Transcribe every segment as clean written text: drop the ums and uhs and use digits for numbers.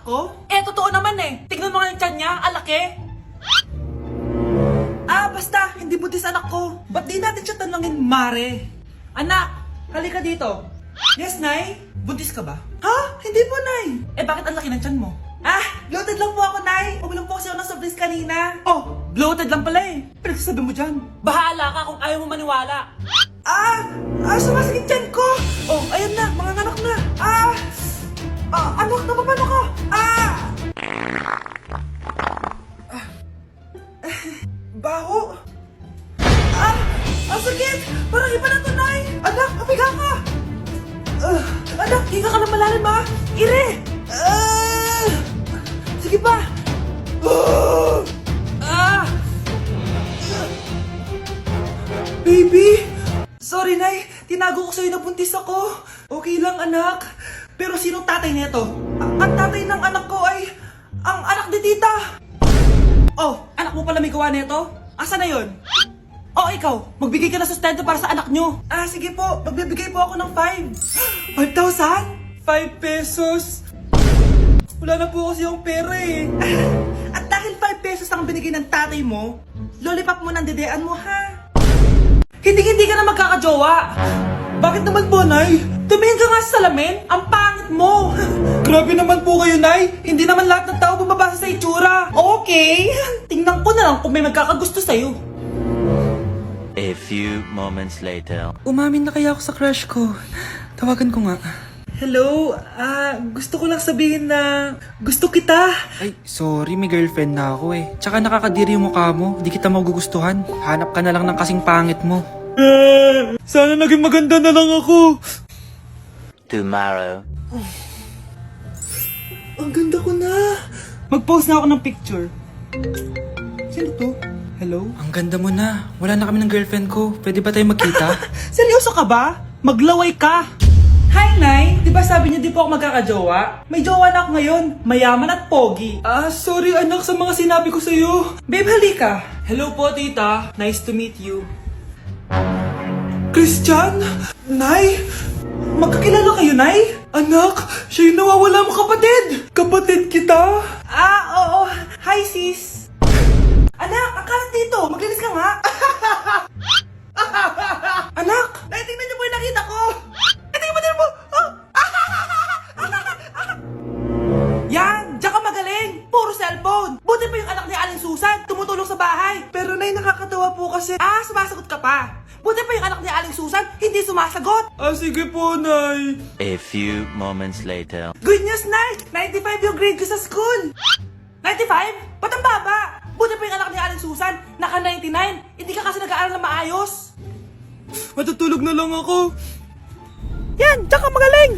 ko? Eh, totoo naman eh. Tignan mo nga yung tiyan niya, alaki. Basta, hindi buntis anak ko. Ba't di natin siya tanungin, Mare? Anak, halika dito. Yes, Nay? Buntis ka ba? Ha? Hindi po, Nay. Eh, bakit ang laki ng tiyan mo? Bloated lang po ako, Nay. Uminom po kasi ako ng soft drinks kanina. Oh, bloated lang pala eh. Pinagsasabi mo dyan. Bahala ka kung ayaw mo maniwala. Sumasakit tiyan ko. Oh, ayan na, mga anak na. Anak, napapano ka? Baho. Ang sakit. Parang iba na to, Nay. Anak, papiga ka. Anak, higa ka na malalim, ha? Ire. Sige pa. Baby. Sorry, Nay. Tinago ko sa'yo na buntis ako. Okay lang, anak. Pero sinong tatay nito? Ang tatay ng anak ko ay ang anak ni tita. Oh, anak mo pala may gawa nito? Asa na yun? Oh, ikaw, magbigay ka na sustento para sa anak nyo. Sige po, magbibigay po ako ng 5. 5,000? 5 pesos? Wala na po kasi yung pera eh. At dahil 5 pesos ang binigay ng tatay mo, lollipop mo ng dedean mo, ha? Hindi ka na magkakajowa. Bakit naman po, Nay? Tumingin ka nga sa salamin, ang pangit mo. Grabe naman po kayo, Nay. Hindi naman lahat ng tao bumabasa sa itsura. Okay, tingnan ko na lang kung may magkakagusto sa'yo. A few moments later. Umamin na kaya ako sa crush ko. Tawagan ko nga. Hello, gusto ko lang sabihin na gusto kita. Ay, sorry, may girlfriend na ako eh. Tsaka nakakadiri yung mukha mo, di kita magugustuhan. Hanap ka na lang ng kasing pangit mo. Sana naging maganda na lang ako. Tomorrow. Ang ganda ko na. Mag-post na ako ng picture. Sino to? Hello? Ang ganda mo na. Wala na kami ng girlfriend ko. Pwede ba tayo magkita? Seryoso ka ba? Maglaway ka. Hi, Nay! Di ba sabi niyo di po ako magkakajowa? May jowa na ako ngayon. Mayaman at pogi. Sorry anak sa mga sinabi ko sa'yo. Babe, halika. Hello po, tita. Nice to meet you. Christian? Nay? Magkakilala kayo, Nay? Anak, siya yung nawawala mo kapatid. Kapatid kita? Oo. Hi, sis. Anak, akalat dito. Maglinis ka nga. Anak, tingnan niyo po yung nakita ko. Tingnan mo. Yan, diyan ka magaling. Puro cellphone. Buti pa yung anak ni Aling Susan, tumutulong sa bahay. Pero Nay, nakakatawa po kasi. Sumasagot ka pa. Buti pa yung anak ni Aling Susan, hindi sumasagot. Sige po, Nay. A few moments later. Good news, Nay. 95 yung grade ko sa school. 95? Ba't ang baba? Buti pa yung anak ni Aling Susan, naka 99. Hindi ka kasi nag-aaral na maayos. Matutulog na lang ako. Yan, diyan ka magaling.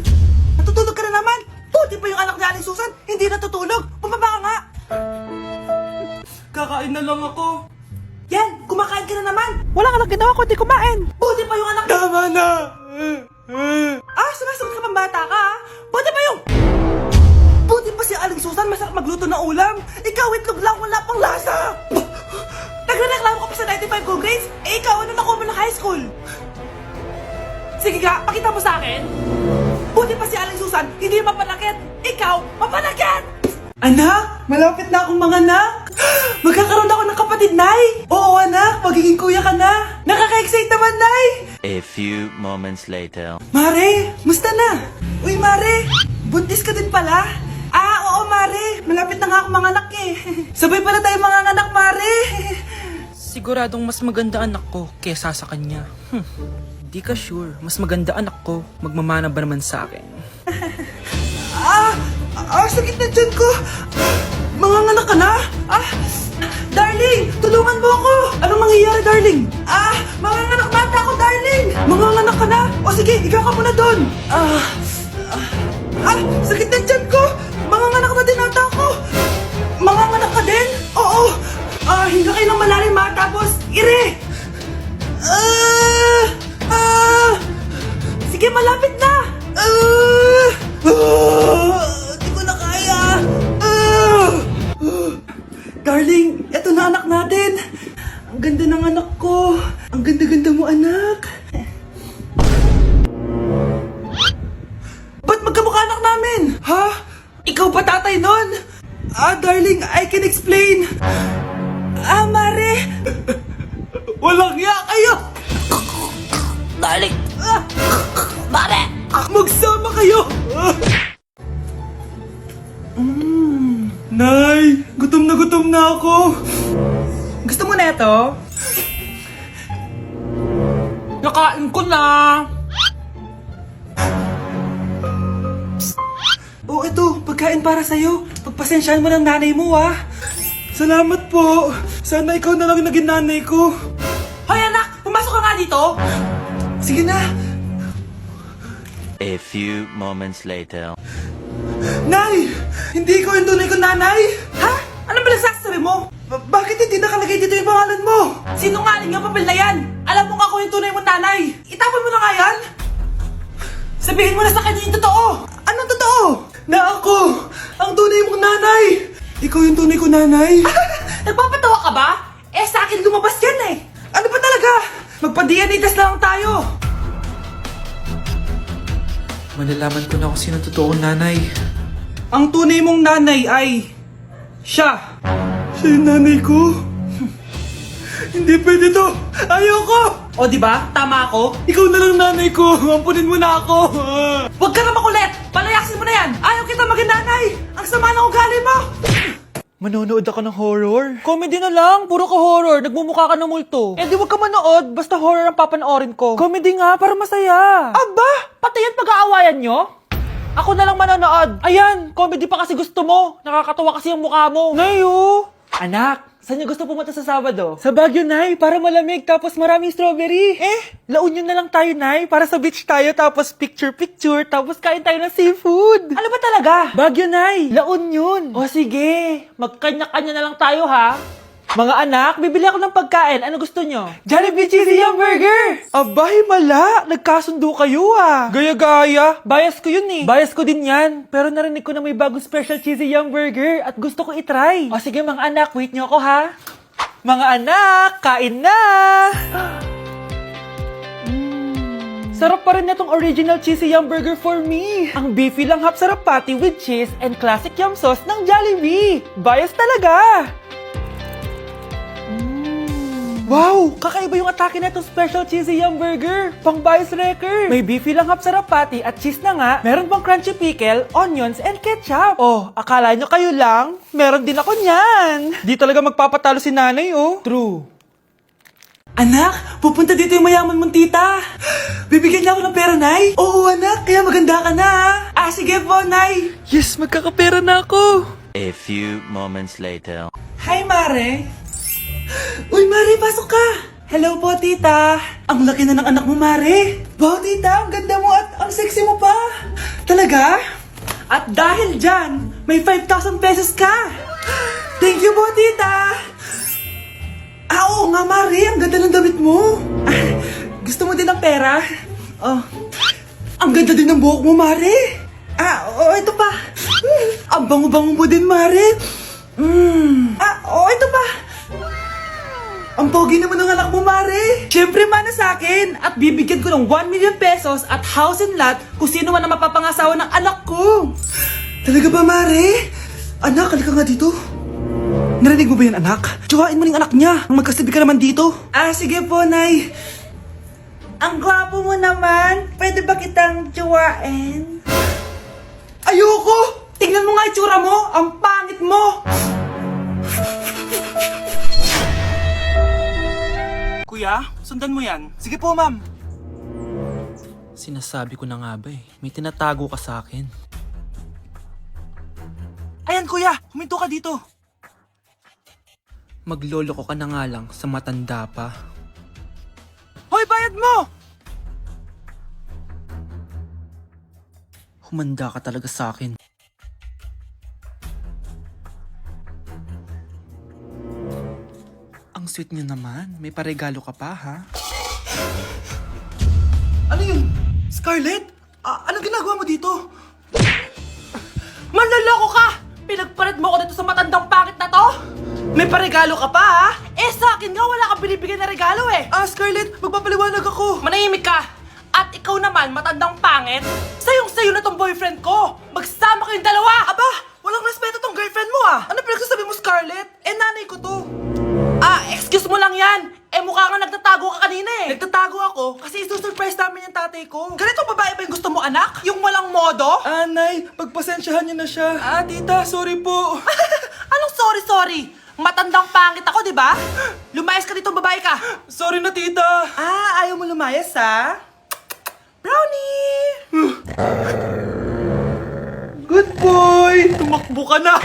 Natutulog ka na naman. Buti pa yung anak ni Aling Susan, hindi natutulog. Bumaba ka nga. Kakain na lang ako. Yan, kumakain ka na naman. Wala ka lang ginawa kundi kumain. Buti pa yung anak... Tama na. Sumasagot ka pang bata ka, ha? Buti pa yung... Buti pa si Aling Susan, masarap magluto ng ulam. Ikaw, itlog lang, wala pang lasa. Nagre-reklamo ka pa sa 95 ko grades? Ikaw, ano nakuha mo ng high school? Sige ka, pakita mo sa akin. Buti pa si Aling Susan, hindi mapanakit. Ikaw, mapanakit! Anak, malapit na akong manganak. Magkakaroon ako ng kapatid, Nay. Oo, anak, magiging kuya ka na. Nakaka-excite naman, Nay. A few moments later. Mare, musta na? Uy, Mare, buntis ka din pala? Oo, Mare, malapit na nga akong manganak eh. Sabay pala tayo manganganak, Mare. Siguradong mas maganda anak ko kesa sa kanya. Di ka sure, mas maganda anak ko. Magmamana ba naman sa akin? Sakit na dyan ko. Manganganak ka na? Darling, tulungan mo ako. Anong nangyayari, darling? Manganganak bata ako, darling. Manganganak ka na? O sige, ikaw ka muna doon. Sakit na dyan ko. Manganganak na din ata ako. Manganganak ka din? Oo. Hinga kayo ng malalim, ha? Tapos, ire. Sige, malapit na. Di ko na kaya. Darling, eto na anak natin. Ang ganda ng anak ko. Ang ganda-ganda mo, anak. Ba't magkamukha anak namin? Ha? Ikaw ba tatay nun? Darling, I can explain. Mare. Walang hiya kayo. Darling! Mare! Magsama kayo. Nay, gutom na ako. Gusto mo na ito? Nakain ko na. Oh, ito, pagkain para sa'yo. Pagpasensyahan mo ng nanay mo, ah. Salamat po. Sana ikaw na lang naging nanay ko. Hoy, anak! Pumasok ka nga dito! Sige na. A few moments later. Nay! Hindi ko yung tunay kong nanay! Ha? Ano ba nagsasabi mo? Bakit hindi nakalagay dito yung pangalan mo? Sinungaling ang papel na yan! Alam mo nga ako yung tunay mong nanay! Itapon mo na nga yan! Sabihin mo na sa kanya yung totoo! Anong totoo? Na ako! Ang tunay mong nanay! Ikaw yung tunay kong nanay! Nagpapatawa ka ba? Eh sa akin lumabas yan eh! Ano ba talaga? Magpa-DNA test na lang tayo! Malalaman ko na kung sino totoong nanay. Ang tunay mong nanay ay... siya! Siya yung nanay ko? Hindi pwede to! Ayoko! O diba? Tama ako? Ikaw na lang nanay ko! Ampunin mo na ako! Huwag ka na makulit! Palayasin mo na yan! Ayaw kita maging nanay! Ang sama ng ugali mo! Manonood ako ng horror? Comedy na lang, puro ka horror, nagmumukha ka ng multo. Eh di wag ka manood, basta horror ang papanoorin ko. Comedy nga, para masaya. Aba, pati yan pag-aawayan nyo? Ako na lang manonood. Ayan, comedy pa kasi gusto mo. Nakakatawa kasi yung mukha mo. Nayo! Anak, saan niyo gusto pumunta sa Sabado? Sa Baguio, Nay, para malamig tapos maraming strawberry. La Union na lang tayo, Nay, para sa beach tayo tapos picture-picture tapos kain tayo ng seafood. Ano ba talaga? Baguio, Nay, La Union. O sige, magkanya-kanya na lang tayo, ha? Mga anak, bibili ako ng pagkain. Ano gusto nyo? Jollibee Cheesy Yum Burger! Abay, mala! Nagkasundo kayo ah! Gaya-gaya! Bias ko yun eh! Bias ko din yan! Pero narinig ko na may bagong special Cheesy Yum Burger at gusto ko itry! O sige mga anak, wait nyo ako ha! Mga anak, kain na! Sarap pa rin na tong original Cheesy Yum Burger for me! Ang beefy lang hap sarap patty with cheese and classic yum sauce ng Jollibee! Bias talaga! Wow! Kakaiba yung atake na itong special cheesy yum burger. Pang bias wrecker. May beefy lang hap sarap patty at cheese na nga. Meron pang crunchy pickle, onions, and ketchup. Oh, akala nyo kayo lang? Meron din ako niyan. Di talaga magpapatalo si nanay, oh. True. Anak, pupunta dito yung mayaman mong tita. Bibigyan niya ako ng pera, Nay? Oo, anak. Kaya maganda ka na, ha? Sige po, Nay. Yes, magkakapera na ako. A few moments later. Hi, Mare. Uy, Mare, pasok ka! Hello po, tita! Ang laki na ng anak mo, Mare! Wow, tita, ang ganda mo at ang sexy mo pa! Talaga? At dahil dyan, may 5,000 pesos ka! Thank you po, tita! Oo nga, Mare, ang ganda ng damit mo! Gusto mo din ng pera? Oh, ang ganda din ng buhok mo, Mare! Ito pa! Ang bango-bango mo din, Mare! Ito pa! Ang pogi naman ng anak mo, Mare! Siyempre, mana sa akin! At bibigyan ko ng 1 million pesos at house and lot kung sino man ang mapapangasawa ng anak ko! Talaga ba, Mare? Anak, halika nga dito. Narinig mo ba yan, anak? Tsuhain mo yung anak niya. Ang magkasabi ka naman dito. Sige po, Nay. Ang gwapo mo naman. Pwede ba kitang tsuhain? Ayoko! Tingnan mo nga itsura mo! Ang pangit mo! Kuya, sundan mo yan. Sige po, ma'am. Sinasabi ko na nga ba eh. May tinatago ka sa akin. Ayan, kuya. Huminto ka dito. Magloloko ka na nga lang sa matanda pa. Hoy, bayad mo! Humanda ka talaga sa akin. Ang sweet niyo naman. May paregalo ka pa, ha? Ano yun? Scarlett? Anong ginagawa mo dito? Manloloko ka! Pinagpalit mo ko dito sa matandang pangit na to? May paregalo ka pa, ha? Sa akin nga wala kang binibigyan na regalo eh. Scarlett, magpapaliwanag ako. Manahimik ka. At ikaw naman, matandang pangit. Sayong-sayo na tong boyfriend ko. Magsama kayong dalawa. Aba, Excuse mo lang yan. Eh mukha nga nagtatago ka kanina eh. Nagtatago ako kasi isusurprise namin yung tatay ko. Ganito babae ba yung gusto mo anak? Yung walang modo? Nay, pagpasensyahan niyo na siya. Tita, sorry po. Anong sorry? Matandang pangit ako, di ba? Lumayas ka dito, babae ka. Sorry na, tita. Ayaw mo lumayas, ha? Brownie! Good boy. Tumakbo ka na.